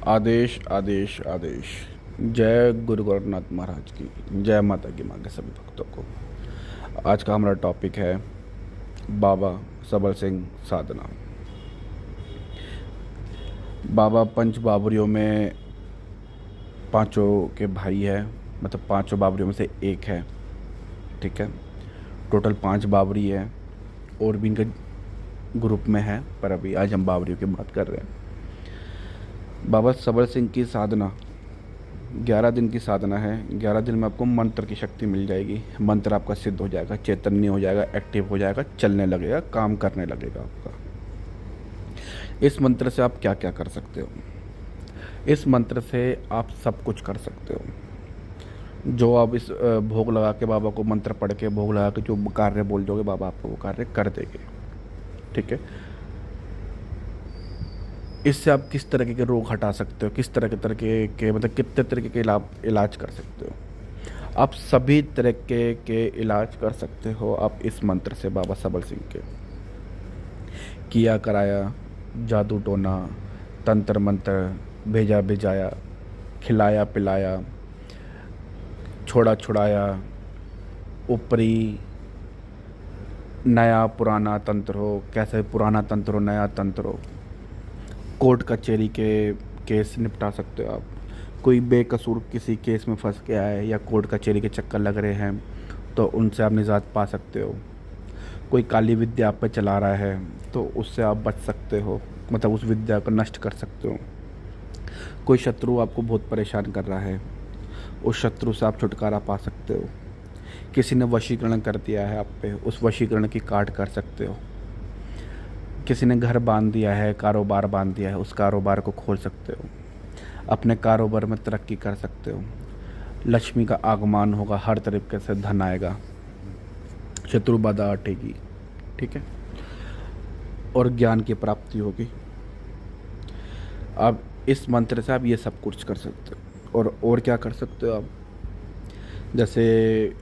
आदेश आदेश आदेश। जय गुरु गोरखनाथ महाराज की जय। माता की माँ के सभी भक्तों को। आज का हमारा टॉपिक है बाबा सबल सिंह साधना। बाबा पंच बाबरियों में पांचों के भाई है, मतलब पांचों बाबरियों में से एक है। ठीक है, टोटल 5 बाबरी है और भी इनके ग्रुप में है, पर अभी आज हम बाबरियों की बात कर रहे हैं। बाबा सबल सिंह की साधना 11 दिन की साधना है। 11 दिन में आपको मंत्र की शक्ति मिल जाएगी। मंत्र आपका सिद्ध हो जाएगा, चैतन्य हो जाएगा, एक्टिव हो जाएगा, चलने लगेगा, काम करने लगेगा आपका। इस मंत्र से आप क्या क्या कर सकते हो? इस मंत्र से आप सब कुछ कर सकते हो। जो आप इस भोग लगा के बाबा को मंत्र पढ़ के भोग लगा के जो कार्य बोल दोगे, बाबा आपको वो कार्य कर देंगे। ठीक है, इससे आप किस तरह के रोग हटा सकते हो, किस तरह के मतलब कितने तरीके के इलाज कर सकते हो? आप सभी तरह के इलाज कर सकते हो आप इस मंत्र से। बाबा सबल सिंह के किया कराया, जादू टोना, तंत्र मंत्र, भेजा भेजाया, खिलाया पिलाया, छोड़ा छुड़ाया, ऊपरी नया पुराना तंत्र हो, कैसे पुराना तंत्र हो, नया तंत्र हो, कोर्ट कचहरी के केस निपटा सकते हो आप। कोई बेकसूर किसी केस में फंस गया है या कोर्ट कचहरी के चक्कर लग रहे हैं तो उनसे आप निजात पा सकते हो। कोई काली विद्या आप पे चला रहा है तो उससे आप बच सकते हो, मतलब उस विद्या को नष्ट कर सकते हो। कोई शत्रु आपको बहुत परेशान कर रहा है, उस शत्रु से आप छुटकारा पा सकते हो। किसी ने वशीकरण कर दिया है आप पे, उस वशीकरण की काट कर सकते हो। किसी ने घर बांध दिया है, कारोबार बांध दिया है, उस कारोबार को खोल सकते हो। अपने कारोबार में तरक्की कर सकते हो। लक्ष्मी का आगमन होगा, हर तरीके से धन आएगा, शत्रु बाधा हटेगी। ठीक है, और ज्ञान की प्राप्ति होगी। आप इस मंत्र से आप ये सब कुछ कर सकते हो। और क्या कर सकते हो आप? जैसे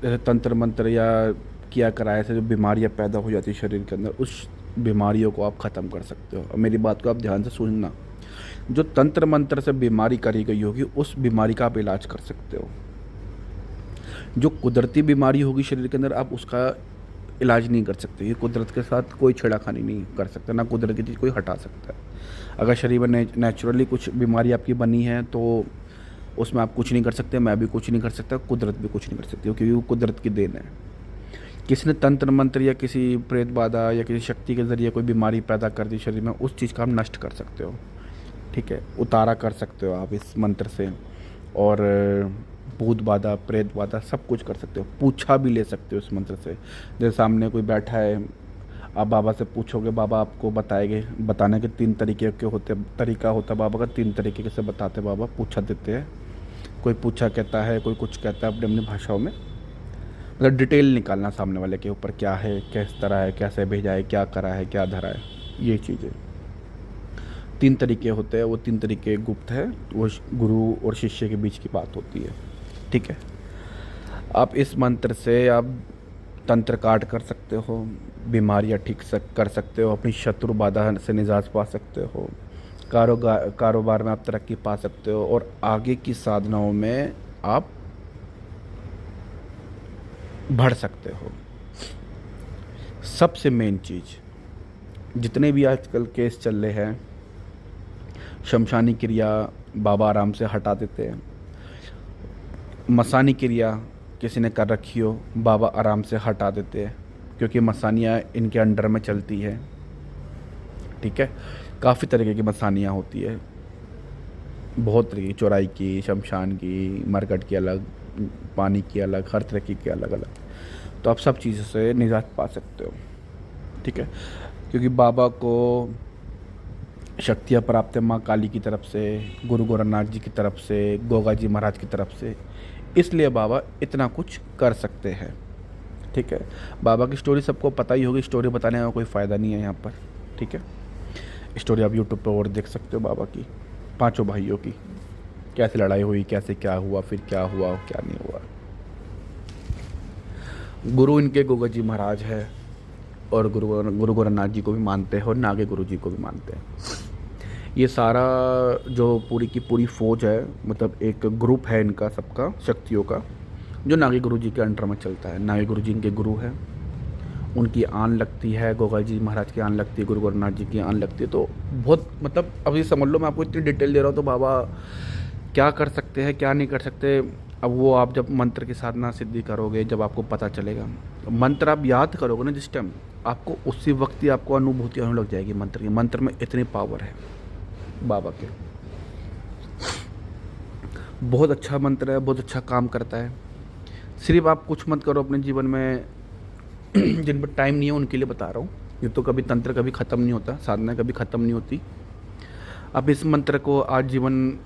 जैसे तंत्र मंत्र या किया कराए से जो बीमारियां पैदा हो जाती है शरीर के अंदर, उस बीमारियों को आप ख़त्म कर सकते हो। और मेरी बात को आप ध्यान से सुनना। जो तंत्र मंत्र से बीमारी करी गई होगी उस बीमारी का आप इलाज कर सकते हो। जो कुदरती बीमारी होगी शरीर के अंदर, आप उसका इलाज नहीं कर सकते। ये कुदरत के साथ कोई छेड़खानी नहीं कर सकता, ना कुदरत की चीज़ कोई हटा सकता है। अगर शरीर में नेचुरली कुछ बीमारी आपकी बनी है तो उसमें आप कुछ नहीं कर सकते, मैं भी कुछ नहीं कर सकता, कुदरत भी कुछ नहीं कर सकती, क्योंकि वो कुदरत की देन है। किसी ने तंत्र मंत्र या किसी प्रेत बाधा या किसी शक्ति के ज़रिए कोई बीमारी पैदा कर दी शरीर में, उस चीज़ का आप नष्ट कर सकते हो। ठीक है, उतारा कर सकते हो आप इस मंत्र से। और भूत बाधा, प्रेत बाधा, सब कुछ कर सकते हो। पूछा भी ले सकते हो इस मंत्र से। जैसे सामने कोई बैठा है, आप बाबा से पूछोगे, बाबा आपको बताएंगे। बताने के 3 तरीके के होते, तरीका होता है बाबा का, 3 तरीके से बताते बाबा, पूछा देते हैं। कोई पूछा कहता है, कोई कुछ कहता है अपनी अपनी भाषाओं में। मतलब डिटेल निकालना सामने वाले के ऊपर, क्या है, किस तरह है, कैसे भेजा है, क्या करा है, क्या धरा है, ये चीज़ें। 3 तरीके होते हैं, वो 3 तरीके गुप्त है, वो गुरु और शिष्य के बीच की बात होती है। ठीक है, आप इस मंत्र से आप तंत्र काट कर सकते हो, बीमारियां ठीक कर सकते हो, अपनी शत्रु बाधा से निजात पा सकते हो, कारोबार में आप तरक्की पा सकते हो, और आगे की साधनाओं में आप बढ़ सकते हो। सबसे मेन चीज़, जितने भी आजकल केस चल रहे हैं, शमशानी क्रिया बाबा आराम से हटा देते हैं। मसानी क्रिया किसी ने कर रखी हो, बाबा आराम से हटा देते हैं, क्योंकि मसानियाँ इनके अंडर में चलती है। ठीक है, काफ़ी तरीके की मसानियाँ होती है, बहुत तरीके की, चौराई की, शमशान की, मरकट की अलग, पानी की अलग, हर तरह की अलग अलग। तो आप सब चीज़ों से निजात पा सकते हो। ठीक है, क्योंकि बाबा को शक्तियाँ प्राप्त है माँ काली की तरफ से, गुरु गोरखनाथ जी की तरफ से, गोगा जी महाराज की तरफ से, इसलिए बाबा इतना कुछ कर सकते हैं। ठीक है, बाबा की स्टोरी सबको पता ही होगी, स्टोरी बताने का कोई फ़ायदा नहीं है यहाँ पर। ठीक है, स्टोरी आप यूट्यूब पर और देख सकते हो बाबा की, पांचों भाइयों की, कैसे लड़ाई हुई, कैसे क्या हुआ, फिर क्या हुआ, क्या नहीं हुआ। गुरु इनके गोगा जी महाराज है, और गुरु गोरखनाथ जी को भी मानते हैं और नागे गुरु जी को भी मानते हैं। ये सारा जो पूरी की पूरी फ़ौज है, मतलब एक ग्रुप है इनका सबका शक्तियों का, जो नागी गुरु जी के अंडर में चलता है। नागी गुरु जी इनके गुरु है, उनकी आन लगती है, गोगा जी महाराज की आन लगती है, गुरु गोरखनाथ जी की आन लगती है। तो बहुत मतलब अभी समझ लो, मैं आपको इतनी डिटेल दे रहा हूँ तो बाबा क्या कर सकते हैं क्या नहीं कर सकते, अब वो आप जब मंत्र की साधना सिद्धि करोगे, जब आपको पता चलेगा। मंत्र आप याद करोगे ना जिस टाइम, आपको उसी वक्त ही आपको अनुभूति होने लग जाएगी मंत्र की। मंत्र में इतनी पावर है बाबा के, बहुत अच्छा मंत्र है, बहुत अच्छा काम करता है। सिर्फ आप कुछ मत करो अपने जीवन में, जिन पर टाइम नहीं है उनके लिए बता रहा हूँ। ये तो कभी तंत्र कभी ख़त्म नहीं होता, साधना कभी ख़त्म नहीं होती। अब इस मंत्र को आज जीवन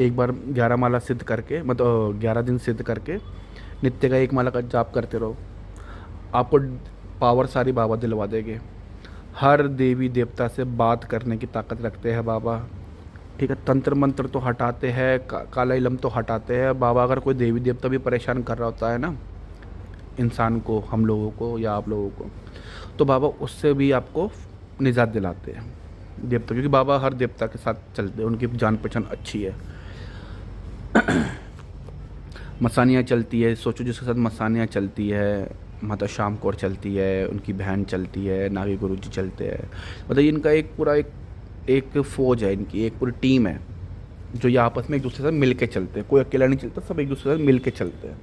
एक बार 11 माला सिद्ध करके, मतलब 11 दिन सिद्ध करके नित्य का 1 माला का जाप करते रहो, आपको पावर सारी बाबा दिलवा देंगे। हर देवी देवता से बात करने की ताकत रखते हैं बाबा, ठीक है। तंत्र मंत्र तो हटाते हैं, काला इलम तो हटाते हैं बाबा। अगर कोई देवी देवता भी परेशान कर रहा होता है ना इंसान को, हम लोगों को या आप लोगों को, तो बाबा उससे भी आपको निजात दिलाते हैं देवता, क्योंकि बाबा हर देवता के साथ चलते हैं, उनकी जान पहचान अच्छी है। मसानियाँ चलती है, सोचो जिसके साथ मसानियाँ चलती है, माता शाम कौर चलती है, उनकी बहन चलती है, नागी गुरु जी चलते हैं, मतलब इनका एक पूरा एक फ़ौज है, इनकी एक पूरी टीम है जो ये आपस में एक दूसरे से मिल के चलते हैं। कोई अकेला नहीं चलता, सब एक दूसरे से मिल के चलते हैं।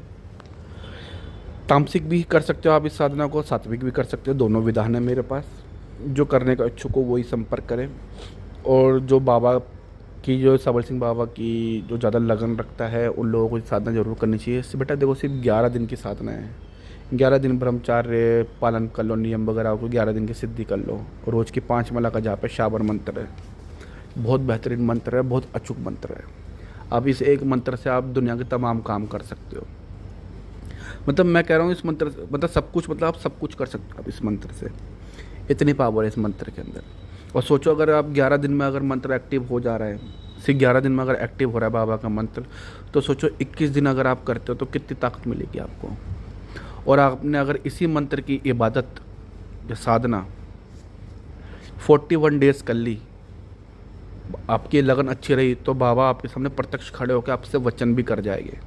तामसिक भी कर सकते हो आप इस साधना को, सात्विक भी कर सकते हो, दोनों विधान है मेरे पास। जो करने का इच्छुक हो वही संपर्क करें। और जो बाबा की, जो सबल सिंह बाबा की जो ज़्यादा लगन रखता है, उन लोगों को साधना जरूर करनी चाहिए। इससे बेटा देखो, सिर्फ 11 दिन की साधना है, 11 दिन ब्रह्मचार्य पालन कर लो, नियम वगैरह को 11 दिन की सिद्धि कर लो। रोज़ की 5 माला का जाप है, शाबर मंत्र है, बहुत बेहतरीन मंत्र है, बहुत अचूक मंत्र है। अब इस एक मंत्र से आप दुनिया के तमाम काम कर सकते हो। मतलब मैं कह रहा हूँ इस मंत्र से, मतलब सब कुछ, मतलब आप सब कुछ कर सकते हो आप इस मंत्र से, इतनी पावर है इस मंत्र के अंदर। और सोचो अगर आप 11 दिन में अगर मंत्र एक्टिव हो जा रहा है, सिर्फ 11 दिन में अगर एक्टिव हो रहा है बाबा का मंत्र, तो सोचो 21 दिन अगर आप करते हो तो कितनी ताकत मिलेगी आपको। और आपने अगर इसी मंत्र की इबादत या साधना 41 डेज़ कर ली, आपकी लगन अच्छी रही, तो बाबा आपके सामने प्रत्यक्ष खड़े होकर आपसे वचन भी कर जाएंगे।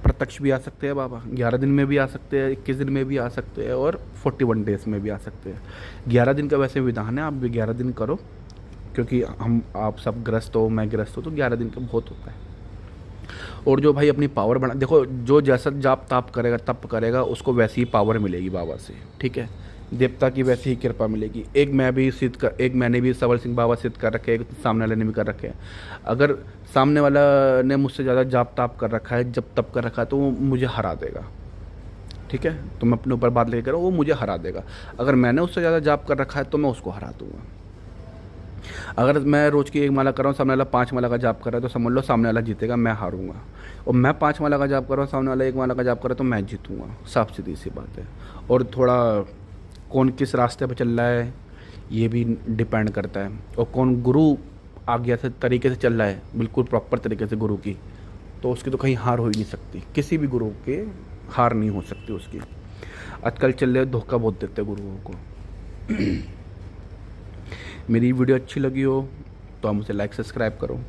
प्रत्यक्ष भी आ सकते हैं बाबा, 11 दिन में भी आ सकते हैं, 21 दिन में भी आ सकते हैं, और 41 डेज़ में भी आ सकते हैं। 11 दिन का वैसे विधान है, आप भी 11 दिन करो, क्योंकि आप सब ग्रस्त हो, मैं ग्रस्त हो, तो 11 दिन का बहुत होता है। और जो भाई अपनी पावर बढ़ा, देखो जो जैसा जाप ताप करेगा, तप करेगा, उसको वैसी ही पावर मिलेगी बाबा से, ठीक है। देवता की वैसी ही कृपा मिलेगी। एक मैंने भी सबल सिंह बाबा सिद्ध कर रखे, एक सामने वाले ने भी कर रखे हैं। अगर सामने वाला ने मुझसे ज़्यादा जाप ताप कर रखा है, जब तप कर रखा है, तो वो मुझे हरा देगा, ठीक है। तो मैं अपने ऊपर बात लेकर, वो मुझे हरा देगा। अगर मैंने उससे ज़्यादा जाप कर रखा है तो मैं उसको हरा दूंगा। अगर मैं रोज़ की 1 माला कर रहा हूँ, सामने वाला 5 माला का जाप कर रहा है, तो समझ लो सामने वाला जीतेगा, मैं हारूंगा। और मैं 5 माला का जाप कर रहा हूँ, सामने वाला 1 माला का जाप कर रहा है, तो मैं जीतूंगा। साफ सीधी सी बात है। और थोड़ा कौन किस रास्ते पर चल रहा है ये भी डिपेंड करता है, और कौन गुरु आज्ञा से तरीके से चल रहा है, बिल्कुल प्रॉपर तरीके से गुरु की, तो उसकी तो कहीं हार हो ही नहीं सकती। किसी भी गुरु के हार नहीं हो सकती उसकी। आजकल चल रहे धोखा बहुत देते गुरुओं को। मेरी वीडियो अच्छी लगी हो तो आप मुझे लाइक सब्सक्राइब करो।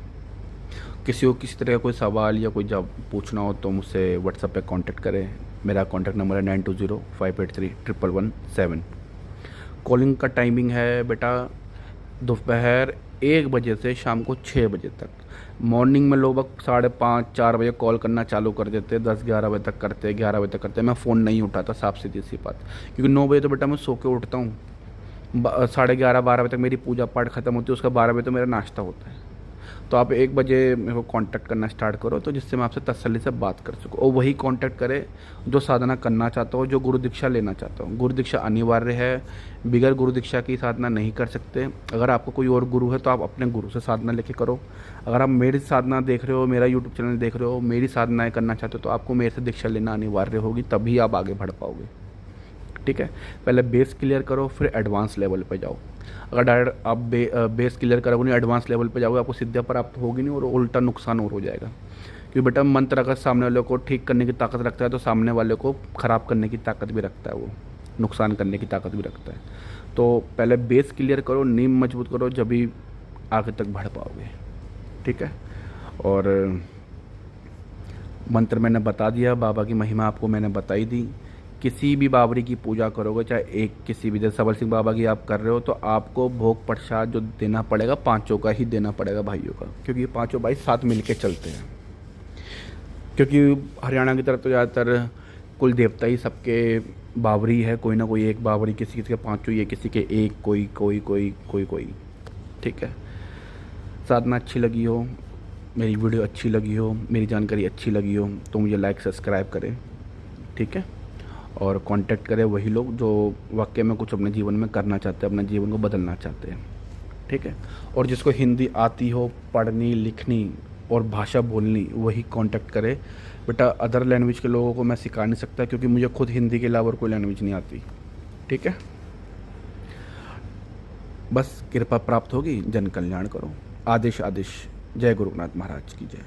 किसी को किसी तरह का कोई सवाल या कोई जब पूछना हो तो मुझसे व्हाट्सएप पे कांटेक्ट करें। मेरा कांटेक्ट नंबर है 9205831117। कॉलिंग का टाइमिंग है बेटा दोपहर 1 बजे से शाम को 6 बजे तक। मॉर्निंग में लोग 5:30 4 बजे कॉल करना चालू कर देते, 10-11 बजे तक करते, 11 बजे तक करते। मैं फ़ोन नहीं उठाता, साफ सीधी सी बात, क्योंकि 9 बजे तो बेटा मैं सो के उठता हूँ। 11:30-12 बजे तक मेरी पूजा पाठ खत्म होती है, उसका 12 बजे तो मेरा नाश्ता होता है। तो आप 1 बजे मेरे को कांटेक्ट करना स्टार्ट करो, तो जिससे मैं आपसे तसल्ली से बात कर सकूँ। और वही कांटेक्ट करे जो साधना करना चाहता हो, जो गुरु दीक्षा लेना चाहता हो। गुरु दीक्षा अनिवार्य है, बिगैर गुरु दीक्षा की साधना नहीं कर सकते। अगर आपको कोई और गुरु है तो आप अपने गुरु से साधना लेके करो। अगर आप मेरी साधना देख रहे हो, मेरा यूट्यूब चैनल देख रहे हो, मेरी साधनाएँ करना चाहते हो, तो आपको मेरे से दीक्षा लेना अनिवार्य होगी, तभी आप आगे बढ़ पाओगे, ठीक है। पहले बेस क्लियर करो, फिर एडवांस लेवल पे जाओ। अगर डायरेक्ट आप बेस क्लियर करोगे नहीं, एडवांस लेवल पे जाओगे, आपको सिद्धियाँ प्राप्त होगी नहीं, और उल्टा नुकसान और हो जाएगा। क्योंकि बेटा मंत्र अगर सामने वाले को ठीक करने की ताकत रखता है, तो सामने वाले को ख़राब करने की ताकत भी रखता है, वो नुकसान करने की ताकत भी रखता है। तो पहले बेस क्लियर करो, नींव मजबूत करो, जब भी आगे तक बढ़ पाओगे। ठीक है। और मंत्र मैंने बता दिया, बाबा की महिमा आपको मैंने बताई दी। किसी भी बावरी की पूजा करोगे, चाहे एक किसी भी, जैसे सबल सिंह बाबा की आप कर रहे हो, तो आपको भोग प्रसाद जो देना पड़ेगा पांचों का ही देना पड़ेगा भाइयों का, क्योंकि ये पांचों भाई साथ मिलके चलते हैं। क्योंकि हरियाणा की तरफ तो ज़्यादातर कुल देवता ही सबके बावरी है, कोई ना कोई एक बावरी, किसी किसी के पांचों, ये किसी के एक, कोई कोई कोई कोई कोई। ठीक है। साधना अच्छी लगी हो, मेरी वीडियो अच्छी लगी हो, मेरी जानकारी अच्छी लगी हो, तो मुझे लाइक सब्सक्राइब करें। ठीक है। और कांटेक्ट करें वही लोग जो वाकई में कुछ अपने जीवन में करना चाहते हैं, अपने जीवन को बदलना चाहते हैं। ठीक है। और जिसको हिंदी आती हो, पढ़नी लिखनी और भाषा बोलनी, वही कांटेक्ट करे। बेटा अदर लैंग्वेज के लोगों को मैं सिखा नहीं सकता, क्योंकि मुझे खुद हिंदी के अलावा कोई लैंग्वेज नहीं आती। ठीक है। बस कृपा प्राप्त होगी, जन कल्याण करो। आदेश आदेश। जय गुरुनाथ महाराज की जय।